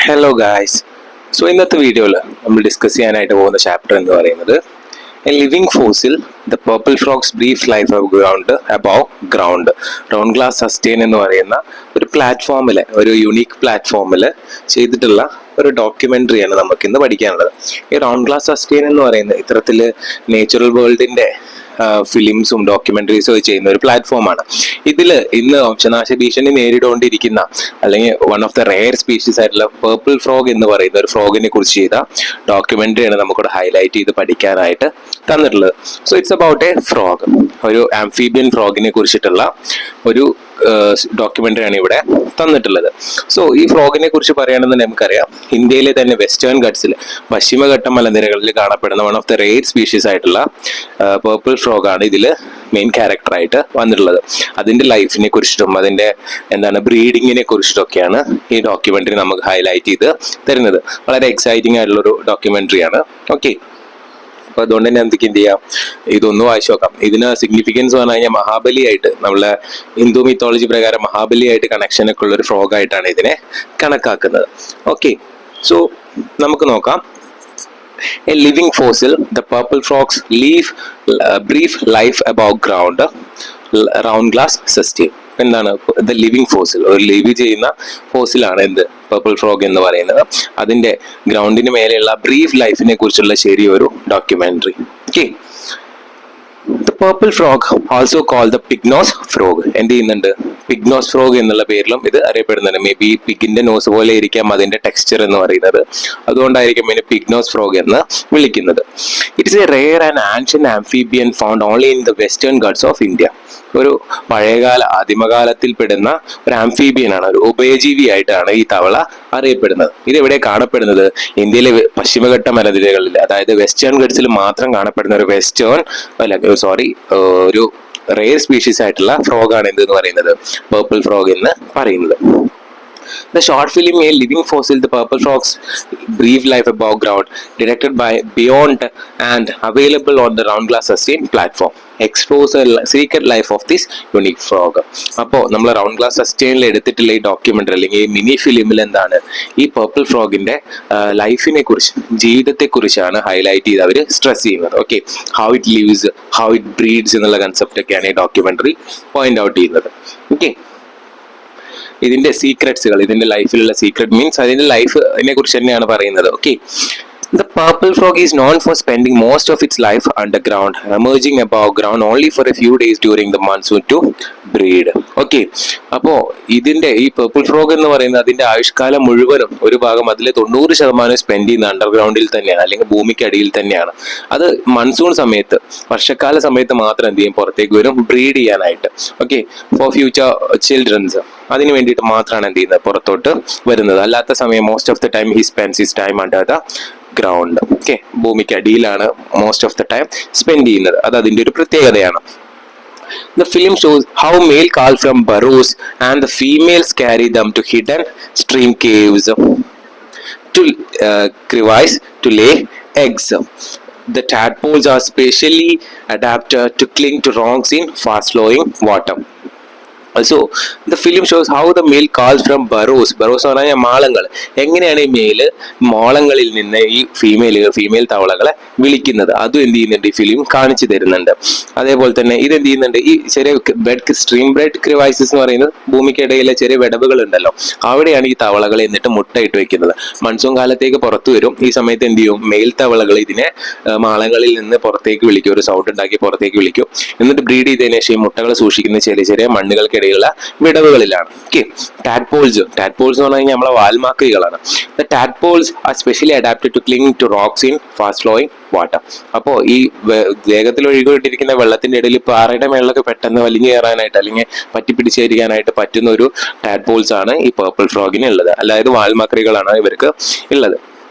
Hello guys. ഇന്നത്തെ വീഡിയോയിൽ നമ്മൾ ഡിസ്കസ് ചെയ്യാനായിട്ട് പോകുന്ന ചാപ്റ്റർ എന്ന് പറയുന്നത് A living fossil the purple frogs brief life of ground above ground. Round glass sustain എന്ന് പറയുന്ന ഒരു പ്ലാറ്റ്ഫോമിൽ, ഒരു യുണീക്ക് പ്ലാറ്റ്ഫോമിൽ ചെയ്തിട്ടുള്ള ഒരു ഡോക്യുമെന്ററിയാണ് നമുക്ക് ഇന്ന് പഠിക്കാനുള്ളത്. ഈ റൗണ്ട് ഗ്ലാസ് സസ്റ്റെയിൻ എന്ന് പറയുന്നത് ഇത്തരത്തിൽ നേച്ചുറൽ വേൾഡിന്റെ ഫിലിംസും ഡോക്യുമെന്ററീസും ചെയ്യുന്ന ഒരു പ്ലാറ്റ്ഫോമാണ്. ഇതിൽ ഇന്ന് വംശനാശ ഭീഷണി നേരിട്ടുകൊണ്ടിരിക്കുന്ന അല്ലെങ്കിൽ one of the rare species ആയിട്ടുള്ള പേർപ്പിൾ ഫ്രോഗ് എന്ന് പറയുന്ന ഒരു ഫ്രോഗിനെ കുറിച്ച് ചെയ്ത ഡോക്യുമെന്ററിയാണ് നമുക്കിവിടെ ഹൈലൈറ്റ് ചെയ്ത് പഠിക്കാനായിട്ട് തന്നിട്ടുള്ളത്. ഇറ്റ്സ് അബൌട്ട് എ ഫ്രോഗ്, ഒരു ആംഫീബിയൻ ഫ്രോഗിനെ കുറിച്ചിട്ടുള്ള ഒരു ഡോക്യുമെന്ററിയാണ് ഇവിടെ തന്നിട്ടുള്ളത്. ഈ ഫ്രോഗിനെ കുറിച്ച് പറയുകയാണെന്ന് നമുക്കറിയാം, ഇന്ത്യയിലെ തന്നെ വെസ്റ്റേൺ ഗട്ട്സിൽ പശ്ചിമഘട്ട മലനിരകളിൽ കാണപ്പെടുന്ന one of the rare species ആയിട്ടുള്ള പേർപ്പിൾ ഫ്രോഗ് ആണ് ഇതിൽ മെയിൻ ക്യാരക്ടറായിട്ട് വന്നിട്ടുള്ളത്. അതിന്റെ ലൈഫിനെ കുറിച്ചിട്ടും അതിന്റെ ബ്രീഡിങ്ങിനെ കുറിച്ചിട്ടൊക്കെയാണ് ഈ ഡോക്യുമെന്ററി നമുക്ക് ഹൈലൈറ്റ് ചെയ്ത് തരുന്നത്. വളരെ എക്സൈറ്റിംഗ് ആയിട്ടുള്ളൊരു ഡോക്യുമെന്ററിയാണ്. ഓക്കെ, അപ്പൊ അതുകൊണ്ട് തന്നെ എന്തൊക്കെ എന്ത് ചെയ്യാം, ഇതൊന്ന് വായിച്ചു നോക്കാം. ഇതിന് സിഗ്നിഫിക്കൻസ് പറഞ്ഞു കഴിഞ്ഞാൽ മഹാബലിയായിട്ട്, നമ്മളെ ഹിന്ദു മിത്തോളജി പ്രകാരം മഹാബലിയായിട്ട് കണക്ഷൻ ഒക്കെ ഉള്ള ഒരു ഫ്രോഗ് ആയിട്ടാണ് ഇതിനെ കണക്കാക്കുന്നത്. ഓക്കെ, നമുക്ക് നോക്കാം. A living fossil, the purple frogs live brief life above ground, round glass sustain. എന്താണ് ദ ലിവിങ് ഫോസിൽ? ഒരു ലിവ് ചെയ്യുന്ന ഫോസിലാണ് എന്ത് പർപ്പിൾ ഫ്രോഗ് എന്ന് പറയുന്നത്. അതിന്റെ ഗ്രൗണ്ടിന് മേലെയുള്ള ബ്രീഫ് ലൈഫിനെ കുറിച്ചുള്ള ചെറിയൊരു documentary. Okay, the purple frog also called the pignose frog. എന്ത് ചെയ്യുന്നുണ്ട്? പിഗ്നോസ് ഫ്രോഗ് എന്നുള്ള പേരിലും ഇത് അറിയപ്പെടുന്നുണ്ട്. മേ ബി പിഗിന്റെ നോസ് പോലെ ഇരിക്കാം അതിന്റെ ടെക്സ്ചർ എന്ന് പറയുന്നത്, അതുകൊണ്ടായിരിക്കും ഇതിനെ പിഗ്നോസ് ഫ്രോഗ് എന്ന് വിളിക്കുന്നത്. It's A rare and ancient amphibian found only in the western guts of India. ഒരു പഴയകാല ആദിമകാലത്തിൽ പെടുന്ന ഒരു ആംഫീബിയൻ ആണ്, ഒരു ഉഭയജീവി ആയിട്ടാണ് ഈ തവള അറിയപ്പെടുന്നത്. ഇതെവിടെ കാണപ്പെടുന്നത്? ഇന്ത്യയിലെ പശ്ചിമഘട്ട മലനിരകളിൽ, അതായത് വെസ്റ്റേൺ ഗട്ട്സിൽ മാത്രം കാണപ്പെടുന്ന ഒരു റെയർ സ്പീഷീസ് ആയിട്ടുള്ള ഫ്രോഗ് ആണ് എന്തെന്ന് പറയുന്നത്, പർപ്പിൾ ഫ്രോഗ് എന്ന് പറയുന്നത്. The short film A Living Fossil, the Purple Frog's Brief Life Above Ground, directed by Beyond and available on the Round Glass Sustain platform, explores the secret life of this unique frog. അപ്പോൾ നമ്മൾ round glass സസ്റ്റെയിനിൽ എടുത്തിട്ടുള്ള ഈ documentary അല്ലെങ്കിൽ ഈ mini ഫിലിമിൽ എന്താണ് ഈ purple ഫ്രോഗിന്റെ ലൈഫിനെ കുറിച്ച്, ജീവിതത്തെ കുറിച്ചാണ് ഹൈലൈറ്റ് ചെയ്ത് അവർ സ്ട്രെസ് ചെയ്യുന്നത്. Okay, how it lives, how it breeds എന്നുള്ള കൺസെപ്റ്റ് ഒക്കെയാണ് ഈ ഡോക്യുമെന്ററി പോയിന്റ് ഔട്ട് ചെയ്യുന്നത്. ഓക്കെ, ഇതിന്റെ സീക്രട്സുകൾ, ഇതിന്റെ ലൈഫിലുള്ള സീക്രട്ട് മീൻസ് അതിന്റെ ലൈഫിനെ കുറിച്ച് തന്നെയാണ് പറയുന്നത്. Okay, the purple frog is known for spending most of its life underground, emerging above ground only for a few days during the monsoon to breed. Okay, അപ്പോ ഇതിന്റെ ഈ പർപ്പിൾ ഫ്രോഗ് എന്ന് പറയുന്നത് അതിന്റെ ആയുഷ്കാലം മുഴുവനും ഒരു ഭാഗം അതിലെ 90% സ്പെൻഡ് ചെയ്യുന്ന അണ്ടർഗ്രൗണ്ടിൽ തന്നെയാണ്, അല്ലെങ്കിൽ ഭൂമിക്കടിയിൽ തന്നെയാണ്. അത് മൺസൂൺ സമയത്ത്, വർഷക്കാല സമയത്ത് മാത്രം എന്ത് ചെയ്യും, പുറത്തേക്ക് വരും ബ്രീഡ് ചെയ്യാനായിട്ട്. ഓക്കെ, ഫോർ ഫ്യൂച്ചർ ചിൽഡ്രൻസ്, അതിന് വേണ്ടിയിട്ട് മാത്രമാണ് എന്ത് ചെയ്യുന്നത്, പുറത്തോട്ട് വരുന്നത്. അല്ലാത്ത സമയം most of the time he spends his time under the ground. Okay, ഭൂമിക്ക് അടിയിലാണ് most of the time spend ചെയ്യുന്നത്. അത് അതിന്റെ ഒരു പ്രത്യേകതയാണ്. The film shows how male call from burrows and the females carry them to hidden stream caves to crevice to lay eggs. The tadpoles are specially adapted to cling to rocks in fast flowing water. Also, the film shows how the male calls from burrows. Burrows എന്ന് പറഞ്ഞാൽ മാളങ്ങൾ. എങ്ങനെയാണ് ഈ mail മാളങ്ങളിൽ നിന്ന് ഈ female തവളകളെ വിളിക്കുന്നത്, അതും എന്ത് ചെയ്യുന്നുണ്ട് ഈ ഫിലിം കാണിച്ചു തരുന്നുണ്ട്. അതേപോലെ തന്നെ ഇത് എന്ത് ചെയ്യുന്നുണ്ട്, ഈ ചെറിയ സ്ട്രീം ബ്രെഡ് ക്രിവൈസസ് എന്ന് പറയുന്നത് ഭൂമിക്കിടയിലെ ചെറിയ വിടവുകൾ ഉണ്ടല്ലോ, അവിടെയാണ് ഈ തവളകളെ എന്നിട്ട് മുട്ടയിട്ട് വെക്കുന്നത്. മൺസൂൺ കാലത്തേക്ക് പുറത്തു വരും. ഈ സമയത്ത് എന്ത് ചെയ്യും, മെയിൽ തവളകൾ ഇതിനെ മാളങ്ങളിൽ നിന്ന് പുറത്തേക്ക് വിളിക്കും, ഒരു സൗണ്ട് ഉണ്ടാക്കി പുറത്തേക്ക് വിളിക്കും. എന്നിട്ട് ബ്രീഡ് ചെയ്തതിനു ശേഷം മുട്ടകൾ സൂക്ഷിക്കുന്ന ചെറിയ ചെറിയ മണ്ണുകൾക്കിടയിൽ വിടവുകളിലാണ്. ഓക്കെ, ടാഡ്പോൾസ് എന്ന് പറഞ്ഞു കഴിഞ്ഞാൽ നമ്മളെ വാൽമാക്രികളാണ്. The tadpoles are specially adapted to cling to rocks in fast flowing water. അപ്പോൾ ഈ വേഗത്തിൽ ഒഴുകിക്കൊണ്ടിരിക്കുന്ന വെള്ളത്തിന്റെ ഇടയിൽ പാറയുടെ മേളിലൊക്കെ പെട്ടെന്ന് വലിഞ്ഞു കയറാനായിട്ട് അല്ലെങ്കിൽ പറ്റിപ്പിടിച്ചേരിക്കാനായിട്ട് പറ്റുന്ന ഒരു ടാഡ്പോൾസ് ആണ് ഈ പർപ്പിൾ ഫ്രോഗിന് ഉള്ളത്. അതായത് വാൽമാക്രികളാണ് ഇവർക്ക് ഉള്ളത്.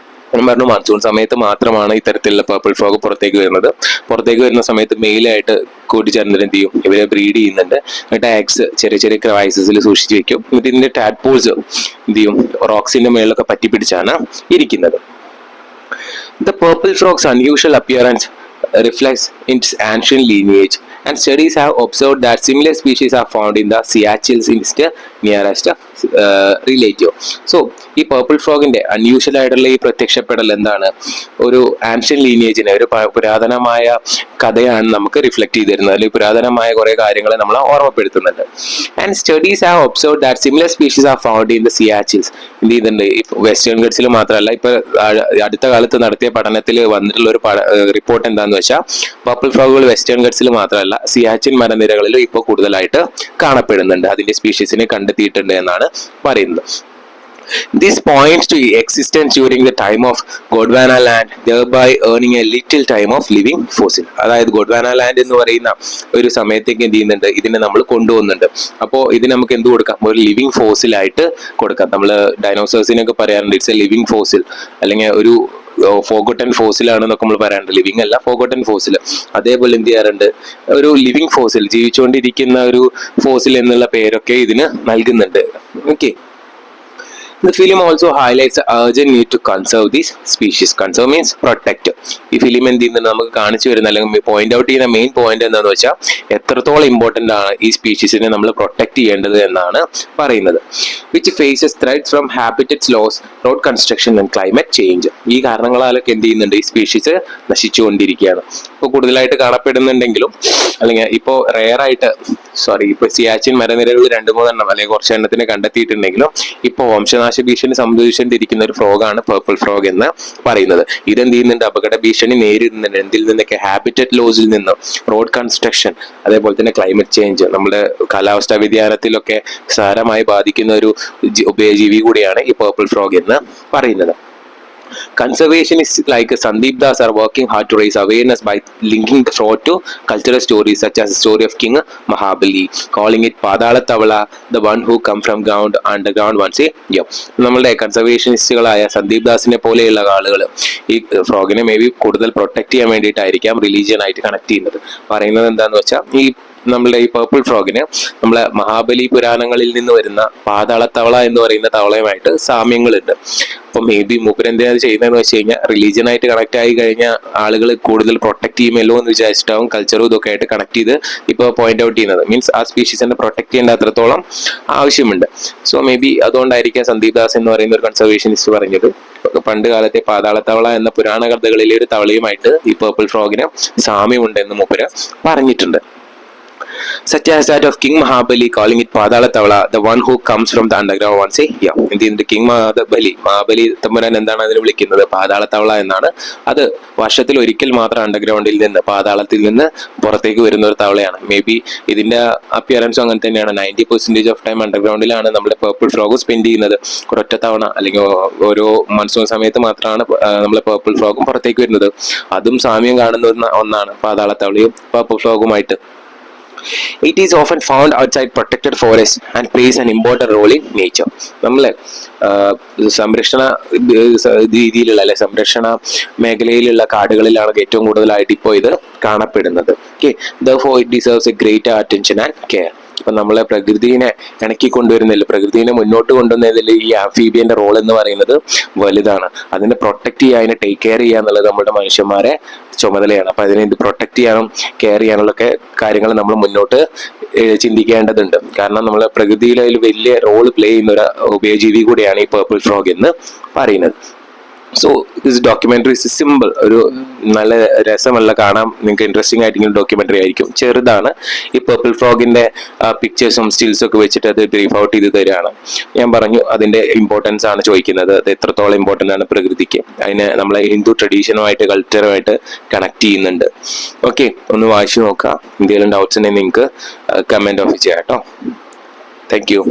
ഞാൻ പറഞ്ഞു, മൺസൂൺ സമയത്ത് മാത്രമാണ് ഇത്തരത്തിലുള്ള പർപ്പിൾ ഫ്രോഗ് പുറത്തേക്ക് വരുന്നത്. പുറത്തേക്ക് വരുന്ന സമയത്ത് മെയിലായിട്ട് കൂട്ടിച്ചേർന്നിട്ട് എന്ത് ചെയ്യും, ഇവരെ ബ്രീഡ് ചെയ്യുന്നുണ്ട്. എന്നിട്ട് എഗ്സ് ചെറിയ ചെറിയ ക്രൈസിസിൽ സൂക്ഷിച്ച് വെക്കും. എന്നിട്ട് ഇതിന്റെ ടാഡ്പോൾസ് എന്ത് ചെയ്യും, റോക്സിന്റെ മേളിലൊക്കെ പറ്റിപ്പിടിച്ചാണ് ഇരിക്കുന്നത്. The purple frog's unusual appearance reflects its ancient lineage, and studies have observed that similar species are found in the sea urchins in its nearest relative. So ഈ പേർപ്പിൾ ഫ്രോഗിന്റെ അൺയൂഷ്വൽ ആയിട്ടുള്ള ഈ പ്രത്യക്ഷപ്പെടൽ എന്താണ്, ഒരു ആൻഷ്യൻ ലീനിയേജിനെ, ഒരു പുരാതനമായ കഥയാണ് നമുക്ക് റിഫ്ലക്ട് ചെയ്ത് തരുന്നത്, അല്ലെങ്കിൽ പുരാതനമായ കുറെ കാര്യങ്ങളെ നമ്മളെ ഓർമ്മപ്പെടുത്തുന്നുണ്ട്. And studies have observe that similar species are found in the Seychelles. എന്ത് ചെയ്യുന്നുണ്ട്, വെസ്റ്റേൺ ഗട്ട്സിൽ മാത്രമല്ല, ഇപ്പൊ അടുത്ത കാലത്ത് നടത്തിയ പഠനത്തിൽ വന്നിട്ടുള്ള ഒരു റിപ്പോർട്ട് എന്താന്ന് വെച്ചാൽ പർപ്പിൾ ഫ്രോഗുകൾ വെസ്റ്റേൺ ഗട്ട്സിൽ മാത്രമല്ല സിയാച്ചിൻ മലനിരകളിലും ഇപ്പോൾ കൂടുതലായിട്ട് കാണപ്പെടുന്നുണ്ട്, അതിന്റെ സ്പീഷീസിനെ കണ്ടെത്തിയിട്ടുണ്ട് എന്നാണ് പറയുന്നത്. This points to existence during the time of Gondwana land, thereby earning a little time of living fossil. അതായത് ഗോഡ്വാന ലാൻഡ് എന്ന് പറയുന്ന ഒരു സമയത്തേക്ക് എന്ത് ചെയ്യുന്നുണ്ട്, ഇതിനെ നമ്മൾ കൊണ്ടുപോകുന്നുണ്ട്. അപ്പോൾ ഇതിന് നമുക്ക് എന്ത് കൊടുക്കാം, ഒരു ലിവിങ് ഫോസിൽ ആയിട്ട് കൊടുക്കാം. നമ്മൾ ഡൈനോസേഴ്സിനൊക്കെ പറയാറുണ്ട് ഇറ്റ്സ് എ ലിവിങ് ഫോസിൽ, അല്ലെങ്കിൽ ഒരു ഫോഗോട്ടൻ ഫോസിൽ ആണെന്നൊക്കെ നമ്മൾ പറയാറുണ്ട്. ലിവിങ് അല്ല, ഫോഗോട്ടൻ ഫോസിൽ. അതേപോലെ എന്ത് ചെയ്യാറുണ്ട്, ഒരു ലിവിങ് ഫോസിൽ, ജീവിച്ചുകൊണ്ടിരിക്കുന്ന ഒരു ഫോസിൽ എന്നുള്ള പേരൊക്കെ ഇതിന് നൽകുന്നുണ്ട്. Okay. The film also highlights the urgent need to conserve these species. Conserve means protect. ഈ ഫിലിം എന്ത് ചെയ്യുന്നുണ്ട്, നമുക്ക് കാണിച്ചു വരുന്ന അല്ലെങ്കിൽ പോയിന്റ് ഔട്ട് ചെയ്യുന്ന മെയിൻ പോയിന്റ് എന്താണെന്ന് വെച്ചാൽ എത്രത്തോളം ഇമ്പോർട്ടന്റ് ആണ് ഈ സ്പീഷീസിനെ നമ്മൾ പ്രൊട്ടക്ട് ചെയ്യേണ്ടത് എന്നാണ് പറയുന്നത്. Which faces threats from habitats loss, road construction and climate change. ഈ കാരണങ്ങളാലൊക്കെ എന്ത് ചെയ്യുന്നുണ്ട്, ഈ സ്പീഷീസ് നശിച്ചുകൊണ്ടിരിക്കുകയാണ്. ഇപ്പോൾ കൂടുതലായിട്ട് കാണപ്പെടുന്നുണ്ടെങ്കിലും, അല്ലെങ്കിൽ ഇപ്പോൾ റെയറായിട്ട് ഇപ്പൊ സിയാച്ചിൻ മരനിരകൾ 2-3 അല്ലെങ്കിൽ കുറച്ച് എണ്ണത്തിനെ കണ്ടെത്തിയിട്ടുണ്ടെങ്കിലും ഇപ്പോൾ വംശനാശ ഭീഷണി സംഭവിച്ചുകൊണ്ടിരിക്കുന്ന ഒരു ഫ്രോഗാണ് പേർപ്പിൾ ഫ്രോഗ് എന്ന് പറയുന്നത്. ഇതെന്ത് ചെയ്യുന്നുണ്ട്, അപകട ഭീഷണി നേരിടുന്നുണ്ട്. എന്തിൽ നിന്നൊക്കെ, ഹാബിറ്ററ്റ് ലോസിൽ നിന്ന്, റോഡ് കൺസ്ട്രക്ഷൻ, അതേപോലെ തന്നെ ക്ലൈമറ്റ് ചേഞ്ച്, നമ്മുടെ കാലാവസ്ഥാ വ്യതിയാനത്തിലൊക്കെ സാരമായി ബാധിക്കുന്ന ഒരു ഉഭയജീവി കൂടിയാണ് ഈ പേർപ്പിൾ ഫ്രോഗ് എന്ന് പറയുന്നത്. Conservationists like Sandeep Das are working hard to raise awareness by linking the fraud to cultural stories such as the story of King Mahabali, calling it Padala Tavla, the one who come from underground once a year. നമ്മളുടെ കൺസർവേഷനിസ്റ്റുകളായ സന്ദീപ് ദാസിനെ പോലെയുള്ള ആളുകൾ ഈ ഫ്രോഗിനെ may be കൂടുതൽ protect ചെയ്യാൻ വേണ്ടിയിട്ടായിരിക്കാം religion ആയിട്ട് connect ചെയ്യുന്നത്. പറയുന്നത് എന്താന്ന് വെച്ചാൽ ഈ നമ്മളുടെ ഈ പേർപ്പിൾ ഫ്രോഗിന് നമ്മളെ മഹാബലി പുരാണങ്ങളിൽ നിന്ന് വരുന്ന പാതാളത്തവള എന്ന് പറയുന്ന തവളയുമായിട്ട് സാമ്യങ്ങളുണ്ട്. അപ്പൊ മേ ബി മൂപ്പര് എന്തിനാണ് ചെയ്യുന്നതെന്ന് വെച്ച് കഴിഞ്ഞാൽ റിലീജിയൻ ആയിട്ട് കണക്ട് ആയി കഴിഞ്ഞാൽ ആളുകൾ കൂടുതൽ പ്രൊട്ടക്ട് ചെയ്യുമല്ലോ എന്ന് വിചാരിച്ചിട്ടാവും കൾച്ചറും ഇതൊക്കെ ആയിട്ട് കണക്ട് ചെയ്ത് ഇപ്പോൾ പോയിന്റ് ഔട്ട് ചെയ്യുന്നത്. മീൻസ് ആ സ്പീഷീസിനെ പ്രൊട്ടക്ട് ചെയ്യേണ്ട അത്രത്തോളം ആവശ്യമുണ്ട്. സോ മേ ബി അതുകൊണ്ടായിരിക്കാം സന്ദീപ് ദാസ് എന്ന് പറയുന്ന ഒരു കൺസർവേഷനിസ്റ്റ് പറഞ്ഞത് പണ്ട് കാലത്തെ പാതാളത്തവള എന്ന പുരാണ കഥകളിലെ ഒരു തവളയുമായിട്ട് ഈ പേർപ്പിൾ ഫ്രോഗിന് സാമ്യമുണ്ടെന്ന് മൂപ്പര് പറഞ്ഞിട്ടുണ്ട്. Such as that of King Mahabali, calling it Padala Tavla, the one who comes from the underground once a year. In the King Mahabali തമ്പുരാൻ എന്താണ് അതിനെ വിളിക്കുന്നത്, പാതാള തവള എന്നാണ്. അത് വർഷത്തിൽ ഒരിക്കൽ മാത്രം അണ്ടർഗ്രൗണ്ടിൽ നിന്ന്, പാതാളത്തിൽ നിന്ന് പുറത്തേക്ക് വരുന്ന ഒരു തവളയാണ്. മേ ബി ഇതിന്റെ അപ്പിയറൻസും അങ്ങനെ തന്നെയാണ്. 90% ഓഫ് ടൈം അണ്ടർഗ്രൗണ്ടിലാണ് നമ്മുടെ പേർപ്പിൾ ഫ്രോഗ് സ്പെൻഡ് ചെയ്യുന്നത്. ഒരൊറ്റ തവണ അല്ലെങ്കിൽ ഓരോ മൺസൂൺ സമയത്ത് മാത്രമാണ് നമ്മളെ പേർപ്പിൾ ഫ്രോഗും പുറത്തേക്ക് വരുന്നത്. അതും സാമ്യം കാണുന്ന ഒന്നാണ് പാതാള തവളയും purple ഫ്രോഗുമായിട്ട്. It is often found outside protected forests and plays an important role in nature. നമ്മളെ സംരക്ഷണ രീതിയിലുള്ള അല്ലെ സംരക്ഷണ മേഖലയിലുള്ള കാടുകളിലാണ് ഏറ്റവും കൂടുതലായിട്ട് ഇപ്പോൾ ഇത് കാണപ്പെടുന്നത്. Okay, therefore it deserves a greater attention and care. ഇപ്പൊ നമ്മളെ പ്രകൃതിനെ ഇണക്കി കൊണ്ടുവരുന്നില്ല, പ്രകൃതിനെ മുന്നോട്ട് കൊണ്ടുവന്നതിൽ ഈ ആംഫീബിയന്റെ റോൾ എന്ന് പറയുന്നത് വലുതാണ്. അതിനെ പ്രൊട്ടക്ട് ചെയ്യുക, അതിനെ ടേക്ക് കെയർ ചെയ്യുക എന്നുള്ളത് നമ്മുടെ മനുഷ്യന്മാരെ ചുമതലയാണ്. അപ്പൊ അതിനെ ഇത് പ്രൊട്ടക്ട് ചെയ്യാനും കെയർ ചെയ്യാനുള്ള കാര്യങ്ങൾ നമ്മൾ മുന്നോട്ട് ചിന്തിക്കേണ്ടതുണ്ട്. കാരണം നമ്മളെ പ്രകൃതിയിൽ അതിൽ വലിയ റോൾ പ്ലേ ചെയ്യുന്ന ഒരു ഉഭയജീവി കൂടിയാണ് ഈ പേർപ്പിൾ ഫ്രോഗ് എന്ന് പറയുന്നത്. So this documentary is simple, ഒരു നല്ല രസമുള്ള കാണാം നിങ്ങൾക്ക് ഇൻട്രസ്റ്റിംഗ് ആയിട്ടിങ്ങനെ ഡോക്യുമെന്ററി ആയിരിക്കും. ചെറുതാണ്. ഈ പേർപ്പിൾ ഫ്രോഗിന്റെ പിക്ചേഴ്സും സ്റ്റിൽസും ഒക്കെ വെച്ചിട്ട് അത് ബ്രീഫ് ഔട്ട് ചെയ്ത് തരികയാണ്. ഞാൻ പറഞ്ഞു അതിന്റെ ഇമ്പോർട്ടൻസ് ആണ് ചോദിക്കുന്നത്, അത് എത്രത്തോളം ഇമ്പോർട്ടൻ്റ് ആണ് പ്രകൃതിക്ക്, അതിനെ നമ്മളെ ഹിന്ദു ട്രഡീഷനുമായിട്ട് കൾച്ചറുമായിട്ട് കണക്ട് ചെയ്യുന്നുണ്ട്. ഓക്കെ, ഒന്ന് വായിച്ചു നോക്കാം. എന്തെങ്കിലും ഡൗട്ട്സ് ഉണ്ടെങ്കിൽ നിങ്ങൾക്ക് കമന്റ് ഓഫ് ചെയ്യാം കേട്ടോ. Thank you.